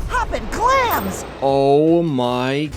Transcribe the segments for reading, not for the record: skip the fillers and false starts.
Hoppin' clams! Oh my...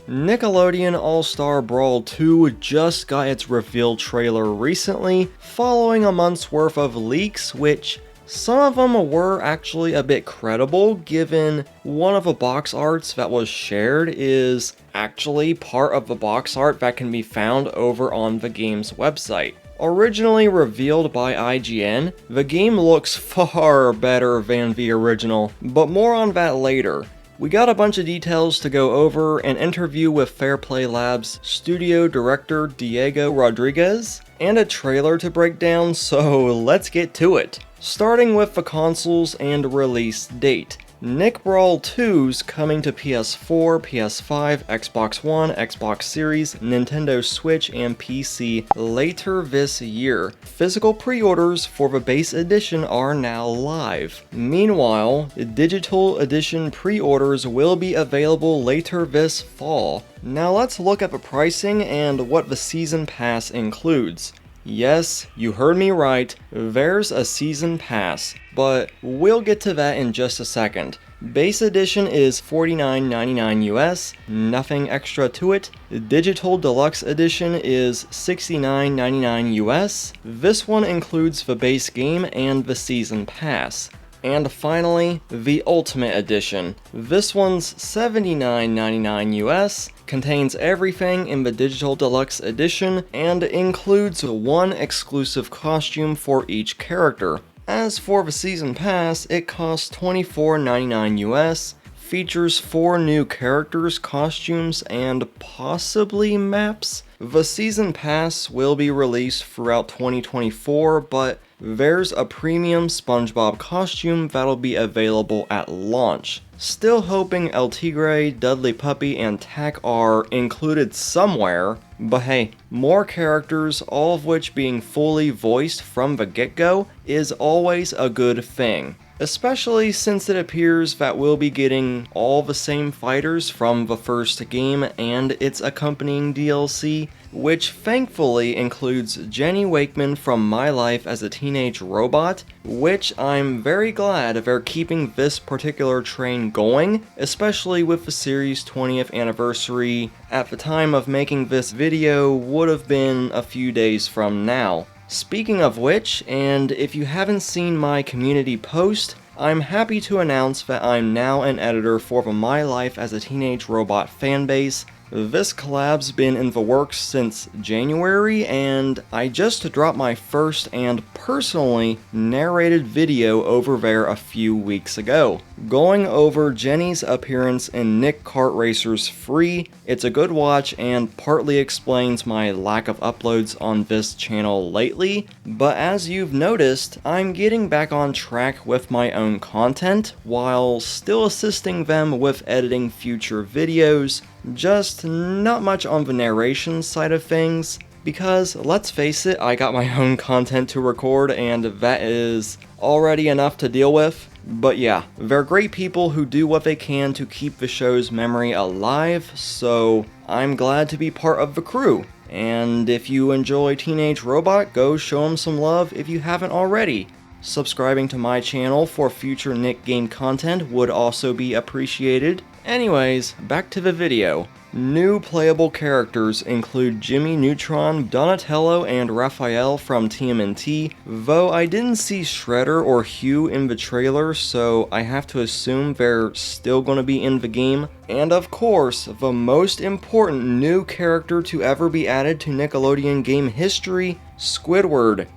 Nickelodeon All-Star Brawl 2 just got its reveal trailer recently, following a month's worth of leaks, which some of them were actually a bit credible, given one of the box arts that was shared is actually part of the box art that can be found over on the game's website. Originally revealed by IGN, the game looks far better than the original, but more on that later. We got a bunch of details to go over, an interview with Fairplay Labs studio director Diego Rodriguez, and a trailer to break down, so let's get to it. Starting with the consoles and release date. Nick Brawl 2's coming to PS4, PS5, Xbox One, Xbox Series, Nintendo Switch, and PC later this year. Physical pre-orders for the base edition are now live. Meanwhile, digital edition pre-orders will be available later this fall. Now let's look at the pricing and what the Season Pass includes. Yes, you heard me right, there's a Season Pass, but we'll get to that in just a second. Base edition is $49.99 US, nothing extra to it. Digital Deluxe Edition is $69.99 US. This one includes the base game and the Season Pass. And finally, the Ultimate Edition. This one's $79.99 US, contains everything in the Digital Deluxe Edition, and includes one exclusive costume for each character. As for the Season Pass, it costs $24.99 US, features 4 new characters, costumes, and possibly maps. The Season Pass will be released throughout 2024, but there's a premium SpongeBob costume that'll be available at launch. Still hoping El Tigre, Dudley Puppy, and Tack are included somewhere, but hey, more characters, all of which being fully voiced from the get-go, is always a good thing. Especially since it appears that we'll be getting all the same fighters from the first game and its accompanying DLC, which thankfully includes Jenny Wakeman from My Life as a Teenage Robot, which I'm very glad they're keeping this particular train going, especially with the series' 20th anniversary. At the time of making this video would have been a few days from now. Speaking of which, and if you haven't seen my community post, I'm happy to announce that I'm now an editor for the My Life as a Teenage Robot fanbase. This collab's been in the works since January, and I just dropped my first and personally narrated video over there a few weeks ago, going over Jenny's appearance in Nick Kart Racers Free. It's a good watch and partly explains my lack of uploads on this channel lately, but as you've noticed, I'm getting back on track with my own content while still assisting them with editing future videos. Just not much on the narration side of things, because let's face it, I got my own content to record and that is already enough to deal with. But yeah, they're great people who do what they can to keep the show's memory alive, so I'm glad to be part of the crew. And if you enjoy Teenage Robot, go show them some love if you haven't already. Subscribing to my channel for future Nick game content would also be appreciated. Anyways, back to the video. New playable characters include Jimmy Neutron, Donatello, and Raphael from TMNT, though I didn't see Shredder or Hugh in the trailer, so I have to assume they're still gonna be in the game. And of course, the most important new character to ever be added to Nickelodeon game history, Squidward.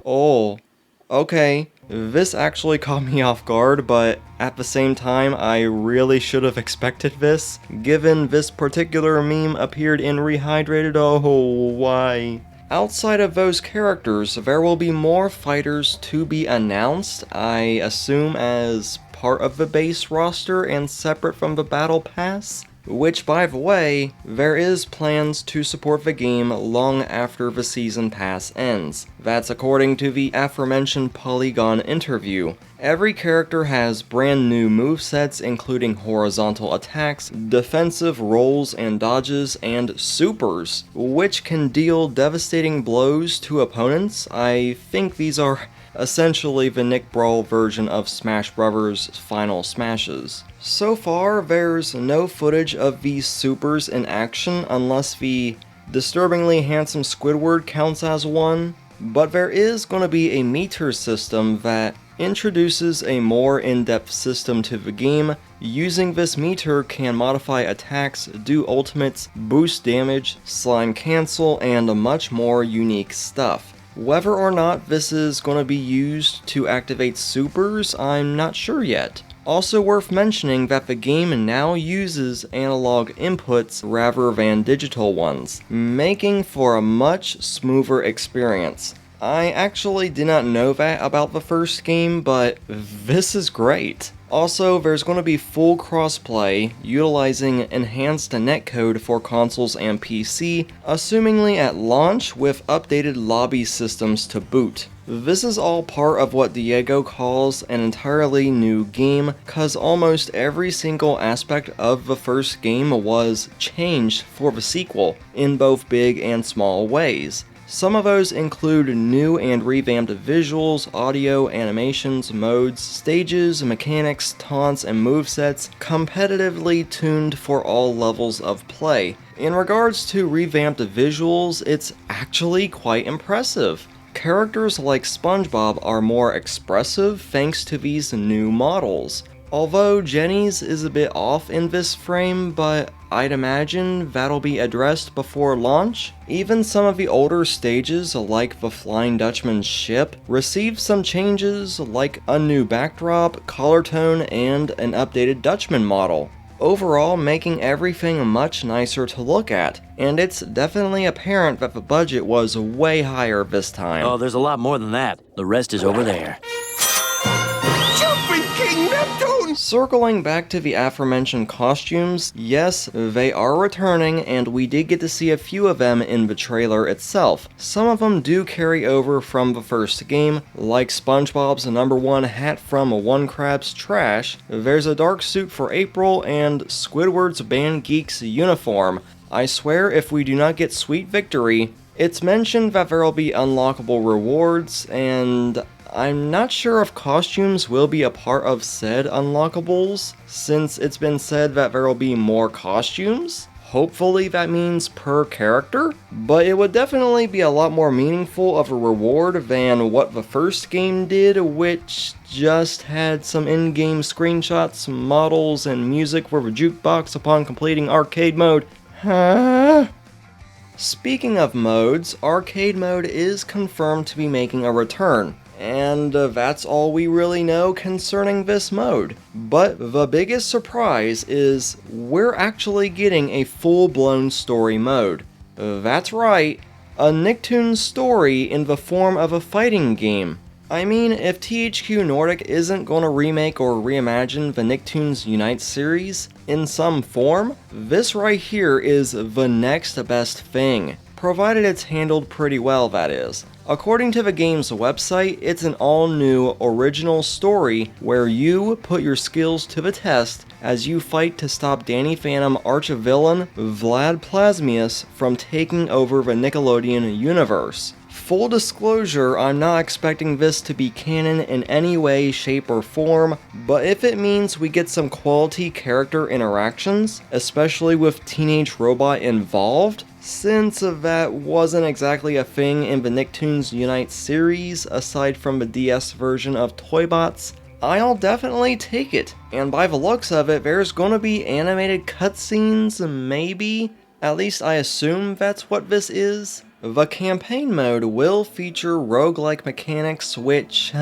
Oh, okay. This actually caught me off guard, but at the same time, I really should have expected this, given this particular meme appeared in Rehydrated. Oh, why? Outside of those characters, there will be more fighters to be announced, I assume as part of the base roster and separate from the Battle Pass. which, by the way, there is plans to support the game long after the season pass ends. That's according to the aforementioned Polygon interview. Every character has brand new movesets including horizontal attacks, defensive rolls and dodges, and supers, which can deal devastating blows to opponents. I think these are essentially the Nick Brawl version of Smash Bros. Final Smashes. So far, there's no footage of these supers in action unless the disturbingly handsome Squidward counts as one, but there is going to be a meter system that introduces a more in-depth system to the game. Using this meter can modify attacks, do ultimates, boost damage, slime cancel, and much more unique stuff. Whether or not this is going to be used to activate supers, I'm not sure yet. Also worth mentioning that the game now uses analog inputs rather than digital ones, making for a much smoother experience. I actually did not know that about the first game, but this is great. Also, there's going to be full crossplay, utilizing enhanced netcode for consoles and PC, assumingly at launch with updated lobby systems to boot. This is all part of what Diego calls an entirely new game, cause almost every single aspect of the first game was changed for the sequel, in both big and small ways. Some of those include new and revamped visuals, audio, animations, modes, stages, mechanics, taunts, and movesets, competitively tuned for all levels of play. In regards to revamped visuals, it's actually quite impressive. Characters like SpongeBob are more expressive thanks to these new models. Although Jenny's is a bit off in this frame, but I'd imagine that'll be addressed before launch. Even some of the older stages, like the Flying Dutchman's ship, received some changes like a new backdrop, color tone, and an updated Dutchman model. Overall, making everything much nicer to look at, and it's definitely apparent that the budget was way higher this time. Oh, there's a lot more than that. The rest is over there. Circling back to the aforementioned costumes, yes, they are returning, and we did get to see a few of them in the trailer itself. Some of them do carry over from the first game, like SpongeBob's #1 hat from One Crab's Trash. There's a dark suit for April, and Squidward's Band Geek's uniform. I swear if we do not get Sweet Victory, it's mentioned that there will be unlockable rewards, and I'm not sure if costumes will be a part of said unlockables, since it's been said that there will be more costumes. Hopefully that means per character, but it would definitely be a lot more meaningful of a reward than what the first game did, which just had some in-game screenshots, models, and music for the jukebox upon completing arcade mode. Huh? Speaking of modes, arcade mode is confirmed to be making a return. And that's all we really know concerning this mode. But the biggest surprise is we're actually getting a full-blown story mode. That's right, a Nicktoons story in the form of a fighting game. I mean, if THQ Nordic isn't gonna remake or reimagine the Nicktoons Unite series in some form, this right here is the next best thing. Provided it's handled pretty well, that is. According to the game's website, it's an all-new, original story where you put your skills to the test as you fight to stop Danny Phantom arch-villain Vlad Plasmius from taking over the Nickelodeon universe. Full disclosure, I'm not expecting this to be canon in any way, shape, or form, but if it means we get some quality character interactions, especially with Teenage Robot involved, since that wasn't exactly a thing in the Nicktoons Unite series, aside from the DS version of Toybots, I'll definitely take it. And by the looks of it, there's gonna be animated cutscenes, maybe? At least I assume that's what this is. The campaign mode will feature roguelike mechanics, which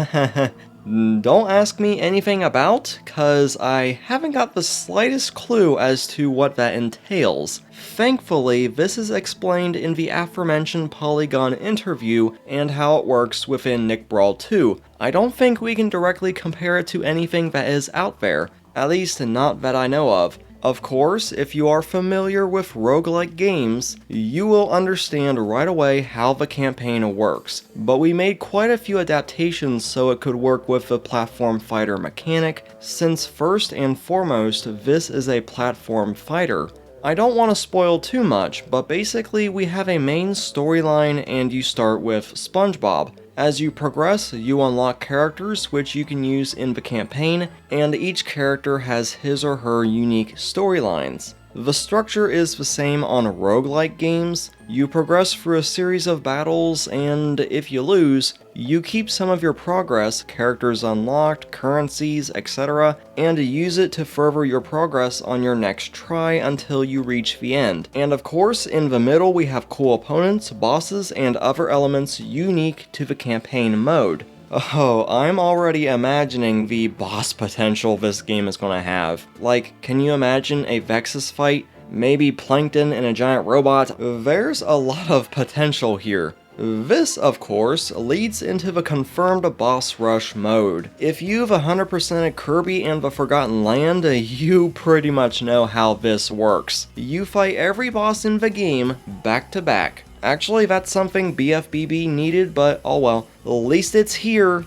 don't ask me anything about, cause I haven't got the slightest clue as to what that entails. Thankfully, this is explained in the aforementioned Polygon interview and how it works within Nick Brawl 2. I don't think we can directly compare it to anything that is out there, at least not that I know of. Of course, if you are familiar with roguelike games, you will understand right away how the campaign works, but we made quite a few adaptations so it could work with the platform fighter mechanic, since first and foremost this is a platform fighter. I don't want to spoil too much, but basically we have a main storyline and you start with SpongeBob. As you progress, you unlock characters which you can use in the campaign, and each character has his or her unique storylines. The structure is the same on roguelike games. You progress through a series of battles, and if you lose, you keep some of your progress, characters unlocked, currencies, etc., and use it to further your progress on your next try until you reach the end. And of course, in the middle we have cool opponents, bosses, and other elements unique to the campaign mode. Oh, I'm already imagining the boss potential this game is gonna have. Like, can you imagine a Vexus fight? Maybe Plankton and a giant robot? There's a lot of potential here. This, of course, leads into the confirmed boss rush mode. If you've 100%ed Kirby and the Forgotten Land, you pretty much know how this works. You fight every boss in the game back to back. Actually, that's something BFBB needed, but oh well. At least it's here.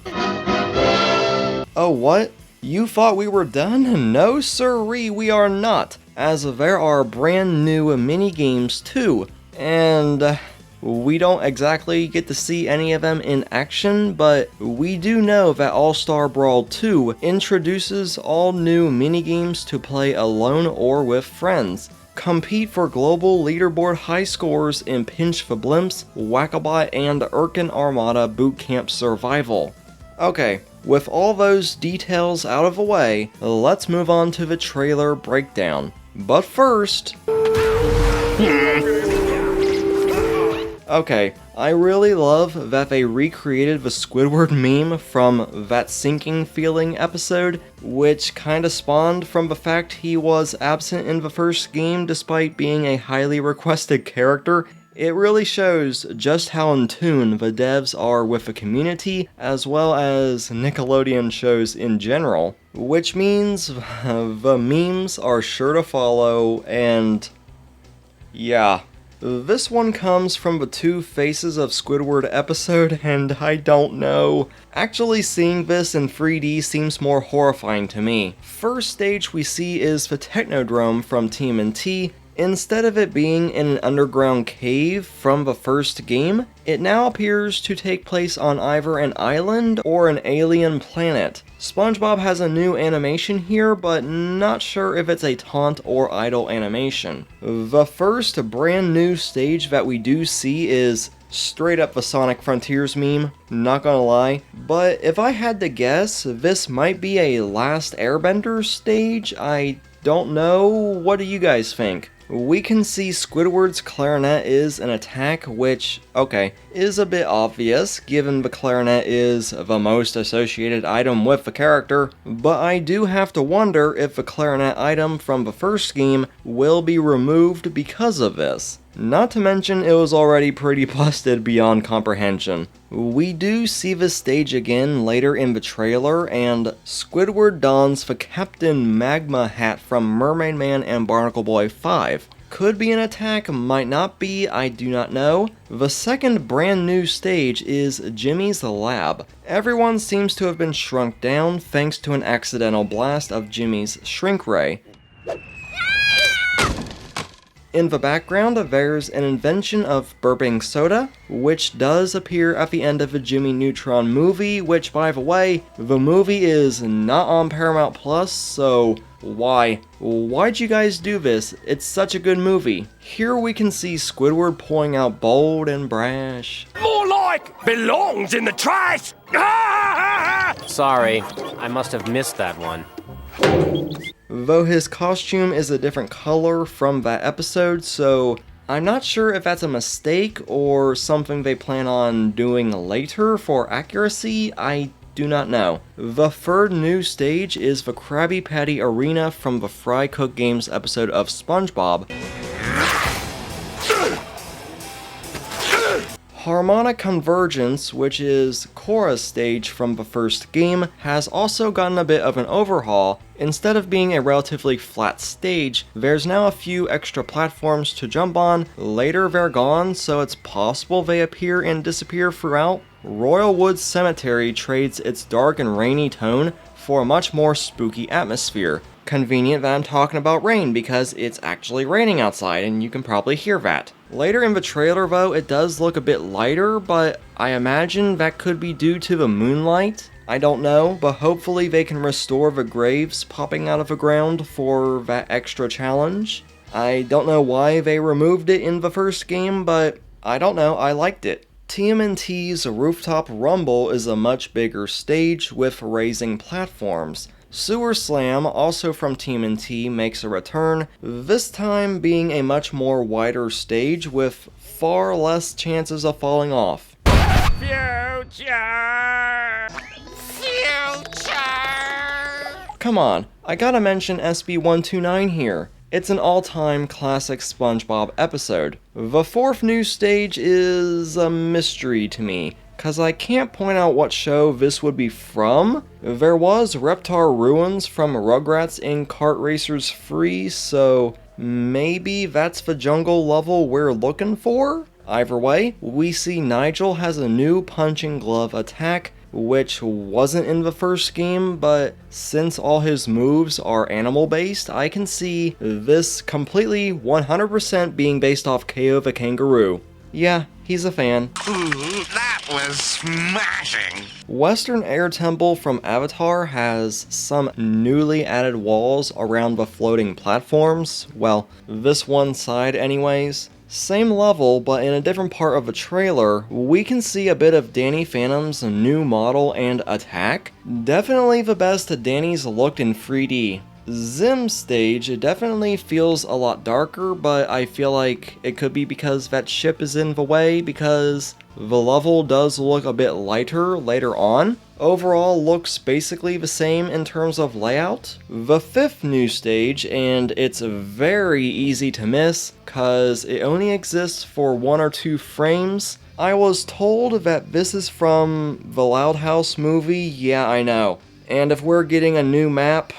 Oh, what? You thought we were done? No sirree, we are not, as there are brand new mini-games too. And we don't exactly get to see any of them in action, but we do know that All-Star Brawl 2 introduces all new mini-games to play alone or with friends. Compete for global leaderboard high scores in Pinch the Blimps, Whack-A-Bot, and Urkin Armada Boot Camp Survival. Okay, with all those details out of the way, let's move on to the trailer breakdown. But first... Okay, I really love that they recreated the Squidward meme from that Sinking Feeling episode, which kinda spawned from the fact he was absent in the first game despite being a highly requested character. It really shows just how in tune the devs are with the community, as well as Nickelodeon shows in general, which means the memes are sure to follow, and yeah. This one comes from the Two Faces of Squidward episode, and I don't know. Actually seeing this in 3D seems more horrifying to me. First stage we see is the Technodrome from TMNT. Instead of it being in an underground cave from the first game, it now appears to take place on either an island or an alien planet. SpongeBob has a new animation here, but not sure if it's a taunt or idle animation. The first brand new stage that we do see is straight up the Sonic Frontiers meme, not gonna lie. But if I had to guess, this might be a Last Airbender stage. I don't know. What do you guys think? We can see Squidward's clarinet is an attack, which, okay, is a bit obvious given the clarinet is the most associated item with the character, but I do have to wonder if the clarinet item from the first game will be removed because of this. Not to mention it was already pretty busted beyond comprehension. We do see this stage again later in the trailer, and Squidward dons the Captain Magma hat from Mermaid Man and Barnacle Boy 5. Could be an attack, might not be, I do not know. The second brand new stage is Jimmy's Lab. Everyone seems to have been shrunk down thanks to an accidental blast of Jimmy's shrink ray. In the background, there's an invention of burping soda, which does appear at the end of the Jimmy Neutron movie, which, by the way, the movie is not on Paramount Plus, so why? Why'd you guys do this? It's such a good movie. Here we can see Squidward pulling out bold and brash. More like belongs in the trash! Sorry, I must have missed that one. Though his costume is a different color from that episode, so I'm not sure if that's a mistake or something they plan on doing later for accuracy. I do not know. The third new stage is the Krabby Patty Arena from the Fry Cook Games episode of SpongeBob. Harmonic Convergence, which is Korra's stage from the first game, has also gotten a bit of an overhaul. Instead of being a relatively flat stage, there's now a few extra platforms to jump on. Later they're gone, so it's possible they appear and disappear throughout. Royal Woods Cemetery trades its dark and rainy tone for a much more spooky atmosphere. Convenient that I'm talking about rain because it's actually raining outside and you can probably hear that. Later in the trailer though, it does look a bit lighter, but I imagine that could be due to the moonlight. I don't know, but hopefully they can restore the graves popping out of the ground for that extra challenge. I don't know why they removed it in the first game, but I don't know, I liked it. TMNT's Rooftop Rumble is a much bigger stage with raising platforms. Sewer Slam, also from TMNT, makes a return, this time being a much more wider stage with far less chances of falling off. Future! Come on, I gotta mention SB129 here. It's an all-time classic SpongeBob episode. The fourth new stage is a mystery to me, cause I can't point out what show this would be from. There was Reptar Ruins from Rugrats in Kart Racers 3, so maybe that's the jungle level we're looking for? Either way, we see Nigel has a new punching glove attack, which wasn't in the first game, but since all his moves are animal-based, I can see this completely 100% being based off KO the Kangaroo. Yeah, he's a fan. That was smashing! Western Air Temple from Avatar has some newly added walls around the floating platforms. Well, this one side anyways. Same level, but in a different part of the trailer, we can see a bit of Danny Phantom's new model and attack. Definitely the best Danny's looked in 3D. Zim's stage definitely feels a lot darker, but I feel like it could be because that ship is in the way, because the level does look a bit lighter later on. Overall looks basically the same in terms of layout. The fifth new stage, and it's very easy to miss, cause it only exists for 1 or 2 frames. I was told that this is from the Loud House movie, yeah I know. And if we're getting a new map,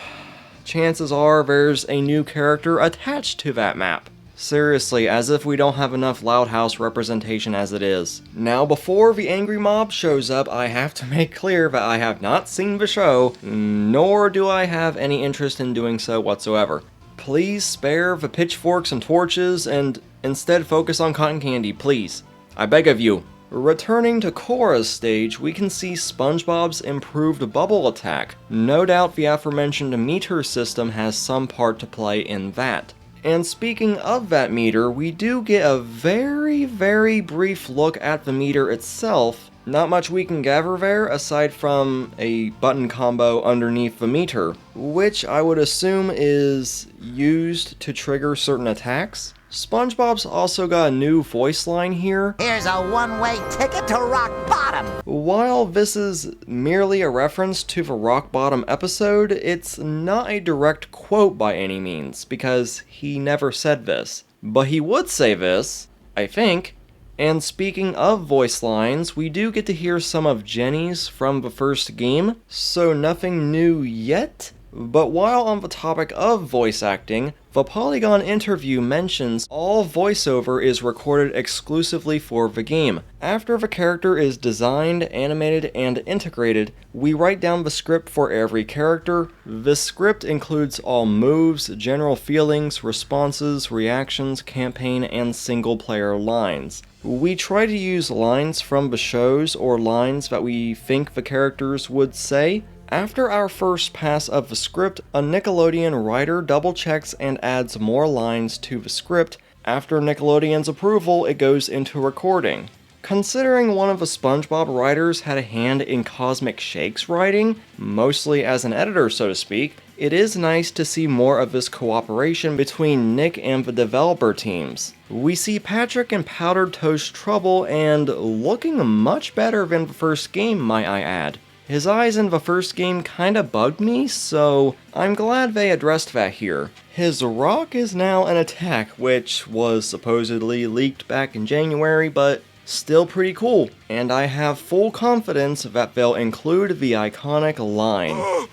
chances are there's a new character attached to that map. Seriously, as if we don't have enough Loud House representation as it is. Now, before the angry mob shows up, I have to make clear that I have not seen the show, nor do I have any interest in doing so whatsoever. Please spare the pitchforks and torches and instead focus on cotton candy, please. I beg of you. Returning to Korra's stage, we can see SpongeBob's improved bubble attack. No doubt the aforementioned meter system has some part to play in that. And speaking of that meter, we do get a very brief look at the meter itself. Not much we can gather there aside from a button combo underneath the meter, which I would assume is used to trigger certain attacks. SpongeBob's also got a new voice line here. Here's a one-way ticket to rock bottom! While this is merely a reference to the Rock Bottom episode, it's not a direct quote by any means, because he never said this. But he would say this, I think. And speaking of voice lines, we do get to hear some of Jenny's from the first game, so nothing new yet. But while on the topic of voice acting, the Polygon interview mentions all voiceover is recorded exclusively for the game. After the character is designed, animated, and integrated, we write down the script for every character. This script includes all moves, general feelings, responses, reactions, campaign, and single-player lines. We try to use lines from the shows or lines that we think the characters would say. After our first pass of the script, a Nickelodeon writer double-checks and adds more lines to the script. After Nickelodeon's approval, it goes into recording. Considering one of the SpongeBob writers had a hand in Cosmic Shake's writing, mostly as an editor so to speak, it is nice to see more of this cooperation between Nick and the developer teams. We see Patrick in Powdered Toast Trouble and looking much better than the first game, might I add. His eyes in the first game kinda bugged me, so I'm glad they addressed that here. His rock is now an attack, which was supposedly leaked back in January, but still pretty cool. And I have full confidence that they'll include the iconic line.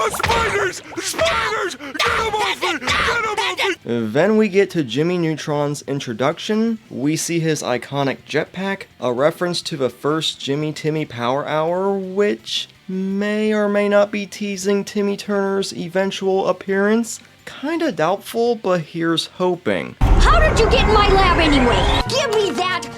Oh, spiders! Spiders! Get them off me! Get them off me! Then we get to Jimmy Neutron's introduction. We see his iconic jetpack, a reference to the first Jimmy Timmy Power Hour, which may or may not be teasing Timmy Turner's eventual appearance. Kinda doubtful, but here's hoping. How did you get in my lab anyway? Give me that!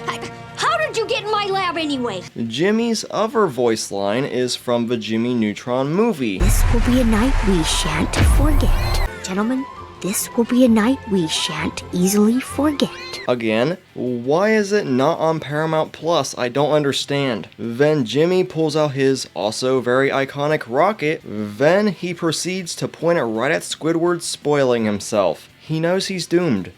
How did you get in my lab anyway? Jimmy's other voice line is from the Jimmy Neutron movie. This will be a night we shan't forget. Gentlemen, this will be a night we shan't easily forget. Again, why is it not on Paramount Plus? I don't understand. Then Jimmy pulls out his also very iconic rocket. Then he proceeds to point it right at Squidward, spoiling himself. He knows he's doomed.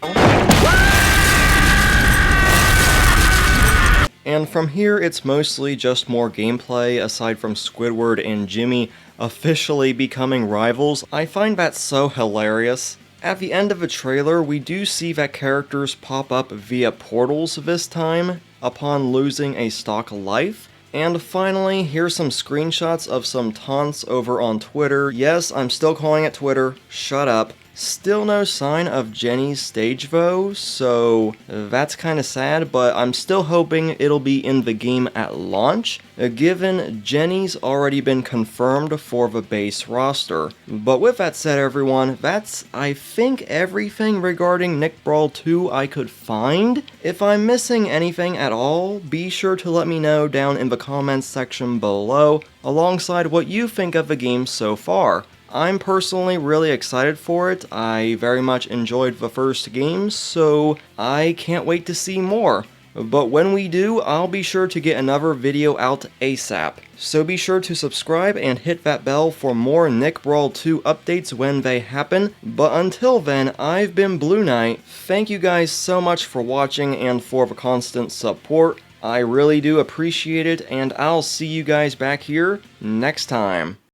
And from here, it's mostly just more gameplay, aside from Squidward and Jimmy officially becoming rivals. I find that so hilarious. At the end of the trailer, we do see that characters pop up via portals this time, upon losing a stock life. And finally, here's some screenshots of some taunts over on Twitter. Yes, I'm still calling it Twitter. Shut up. Still no sign of Jenny's stage though, so that's kinda sad, but I'm still hoping it'll be in the game at launch, given Jenny's already been confirmed for the base roster. But with that said everyone, that's I think everything regarding Nick Brawl 2 I could find. If I'm missing anything at all, be sure to let me know down in the comments section below, alongside what you think of the game so far. I'm personally really excited for it. I very much enjoyed the first game, so I can't wait to see more. But when we do, I'll be sure to get another video out ASAP. So be sure to subscribe and hit that bell for more Nick Brawl 2 updates when they happen. But until then, I've been Blue Knight. Thank you guys so much for watching and for the constant support. I really do appreciate it, and I'll see you guys back here next time.